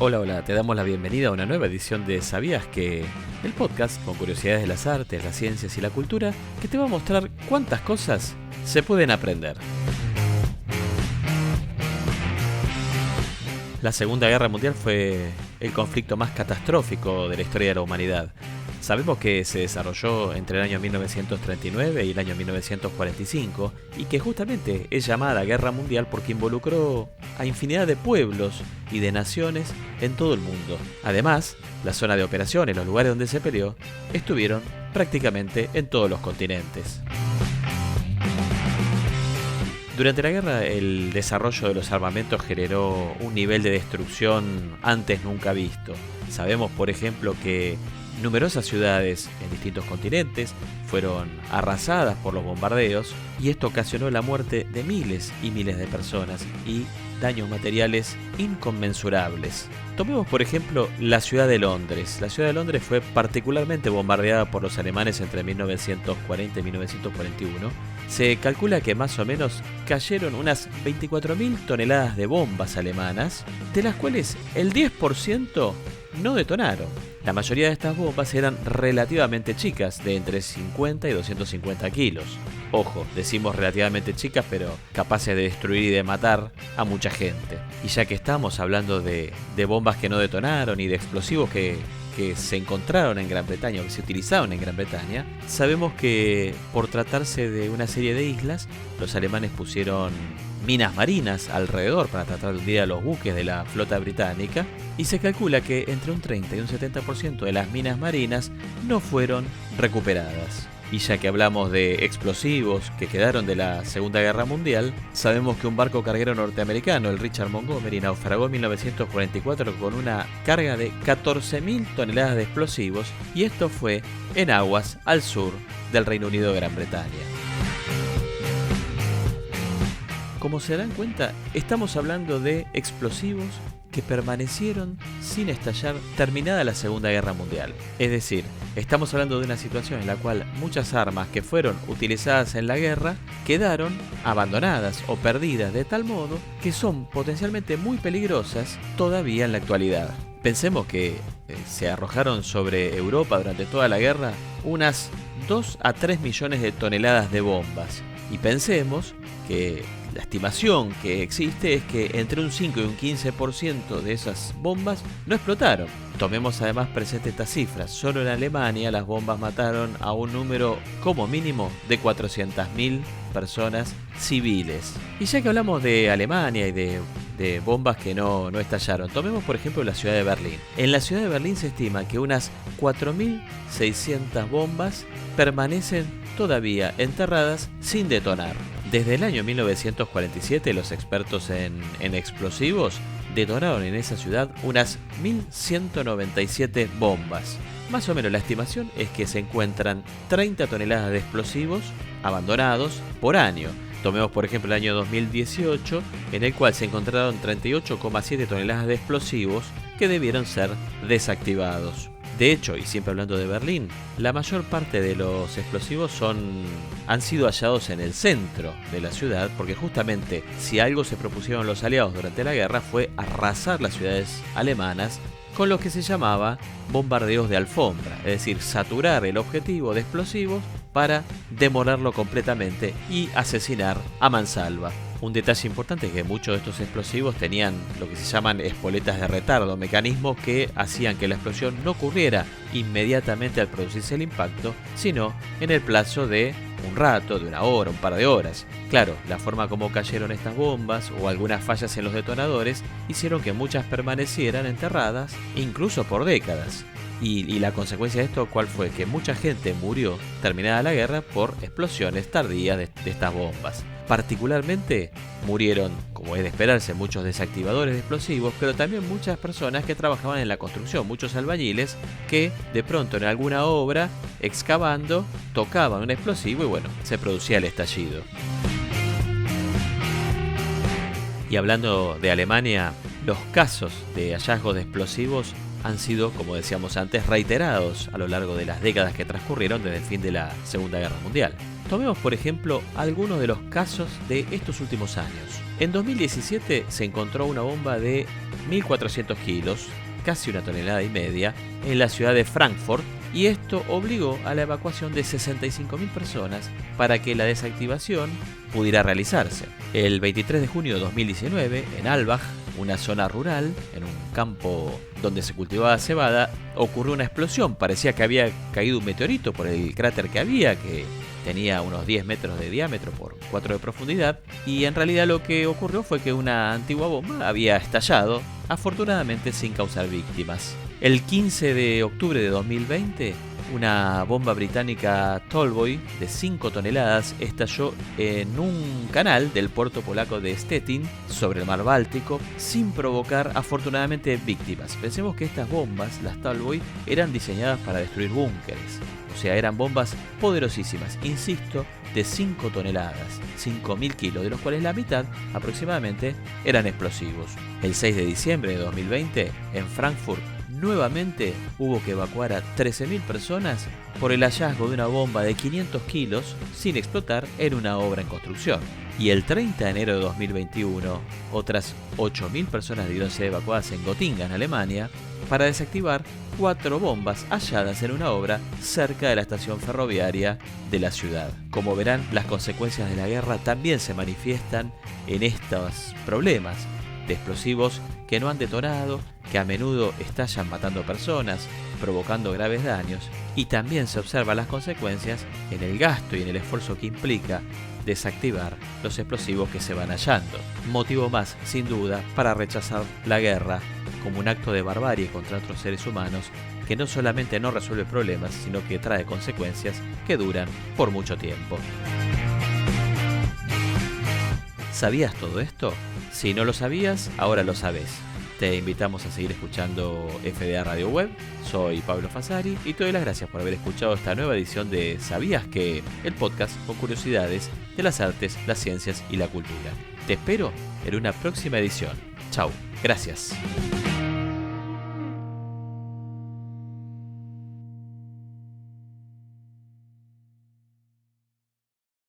Hola, hola, te damos la bienvenida a una nueva edición de ¿Sabías que? El podcast con curiosidades de las artes, las ciencias y la cultura que te va a mostrar cuántas cosas se pueden aprender. La Segunda Guerra Mundial fue el conflicto más catastrófico de la historia de la humanidad. Sabemos que se desarrolló entre el año 1939 y el año 1945 y que justamente es llamada Guerra Mundial porque involucró a infinidad de pueblos y de naciones en todo el mundo. Además, la zona de operaciones, los lugares donde se peleó, estuvieron prácticamente en todos los continentes. Durante la guerra, el desarrollo de los armamentos generó un nivel de destrucción antes nunca visto. Sabemos, por ejemplo, que numerosas ciudades en distintos continentes fueron arrasadas por los bombardeos y esto ocasionó la muerte de miles y miles de personas y daños materiales inconmensurables. Tomemos por ejemplo la ciudad de Londres. La ciudad de Londres fue particularmente bombardeada por los alemanes entre 1940 y 1941. Se calcula que más o menos cayeron unas 24.000 toneladas de bombas alemanas, de las cuales el 10% no detonaron. La mayoría de estas bombas eran relativamente chicas, de entre 50 y 250 kilos. Ojo, decimos relativamente chicas, pero capaces de destruir y de matar a mucha gente. Y ya que estamos hablando de bombas que no detonaron y de explosivos que se encontraron en Gran Bretaña o que se utilizaron en Gran Bretaña, sabemos que por tratarse de una serie de islas, los alemanes pusieron minas marinas alrededor para tratar de hundir a los buques de la flota británica y se calcula que entre un 30 y un 70% de las minas marinas no fueron recuperadas. Y ya que hablamos de explosivos que quedaron de la Segunda Guerra Mundial, sabemos que un barco carguero norteamericano, el Richard Montgomery, naufragó en 1944 con una carga de 14.000 toneladas de explosivos y esto fue en aguas al sur del Reino Unido de Gran Bretaña. Como se dan cuenta, estamos hablando de explosivos que permanecieron sin estallar terminada la Segunda Guerra Mundial. Es decir, estamos hablando de una situación en la cual muchas armas que fueron utilizadas en la guerra quedaron abandonadas o perdidas de tal modo que son potencialmente muy peligrosas todavía en la actualidad. Pensemos que se arrojaron sobre Europa durante toda la guerra unas 2 a 3 millones de toneladas de bombas. Y pensemos que la estimación que existe es que entre un 5 y un 15% de esas bombas no explotaron. Tomemos además presente estas cifras. Solo en Alemania las bombas mataron a un número como mínimo de 400.000 personas civiles. Y ya que hablamos de Alemania y de bombas que no estallaron, tomemos por ejemplo la ciudad de Berlín. En la ciudad de Berlín se estima que unas 4.600 bombas permanecen todavía enterradas sin detonar. Desde el año 1947 los expertos en explosivos detonaron en esa ciudad unas 1.197 bombas. Más o menos la estimación es que se encuentran 30 toneladas de explosivos abandonados por año. Tomemos por ejemplo el año 2018, en el cual se encontraron 38,7 toneladas de explosivos que debieron ser desactivados. De hecho, y siempre hablando de Berlín, la mayor parte de los explosivos han sido hallados en el centro de la ciudad, porque justamente si algo se propusieron los aliados durante la guerra fue arrasar las ciudades alemanas con lo que se llamaba bombardeos de alfombra, es decir, saturar el objetivo de explosivos para demolerlo completamente y asesinar a mansalva. Un detalle importante es que muchos de estos explosivos tenían lo que se llaman espoletas de retardo, mecanismos que hacían que la explosión no ocurriera inmediatamente al producirse el impacto, sino en el plazo de un rato, de una hora, un par de horas. Claro, la forma como cayeron estas bombas o algunas fallas en los detonadores hicieron que muchas permanecieran enterradas, incluso por décadas. Y la consecuencia de esto, ¿cuál fue? Que mucha gente murió terminada la guerra por explosiones tardías de estas bombas. Particularmente murieron, como es de esperarse, muchos desactivadores de explosivos, pero también muchas personas que trabajaban en la construcción, muchos albañiles que de pronto en alguna obra, excavando, tocaban un explosivo y bueno, se producía el estallido. Y hablando de Alemania, los casos de hallazgos de explosivos han sido, como decíamos antes, reiterados a lo largo de las décadas que transcurrieron desde el fin de la Segunda Guerra Mundial. Tomemos, por ejemplo, algunos de los casos de estos últimos años. En 2017 se encontró una bomba de 1.400 kilos, casi 1,5 toneladas, en la ciudad de Frankfurt, y esto obligó a la evacuación de 65.000 personas para que la desactivación pudiera realizarse. El 23 de junio de 2019, en Albach, una zona rural, en un campo donde se cultivaba cebada, ocurrió una explosión. Parecía que había caído un meteorito por el cráter que había, que tenía unos 10 metros de diámetro por 4 de profundidad, y en realidad lo que ocurrió fue que una antigua bomba había estallado, afortunadamente sin causar víctimas. El 15 de octubre de 2020, una bomba británica Tallboy de 5 toneladas estalló en un canal del puerto polaco de Stettin, sobre el mar Báltico, sin provocar afortunadamente víctimas. Pensemos que estas bombas, las Tallboy, eran diseñadas para destruir búnkeres. O sea, eran bombas poderosísimas, insisto, de 5 toneladas, 5.000 kilos, de los cuales la mitad aproximadamente eran explosivos. El 6 de diciembre de 2020, en Frankfurt, nuevamente hubo que evacuar a 13.000 personas por el hallazgo de una bomba de 500 kilos sin explotar en una obra en construcción. Y el 30 de enero de 2021, otras 8.000 personas debieron ser evacuadas en Gotinga, en Alemania, para desactivar 4 bombas halladas en una obra cerca de la estación ferroviaria de la ciudad. Como verán, las consecuencias de la guerra también se manifiestan en estos problemas de explosivos que no han detonado, que a menudo estallan matando personas, provocando graves daños, y también se observan las consecuencias en el gasto y en el esfuerzo que implica desactivar los explosivos que se van hallando. Motivo más, sin duda, para rechazar la guerra como un acto de barbarie contra otros seres humanos que no solamente no resuelve problemas, sino que trae consecuencias que duran por mucho tiempo. ¿Sabías todo esto? Si no lo sabías, ahora lo sabes. Te invitamos a seguir escuchando FDA Radio Web. Soy Pablo Fasari y te doy las gracias por haber escuchado esta nueva edición de ¿Sabías que? El podcast con curiosidades de las artes, las ciencias y la cultura. Te espero en una próxima edición. Chau, gracias.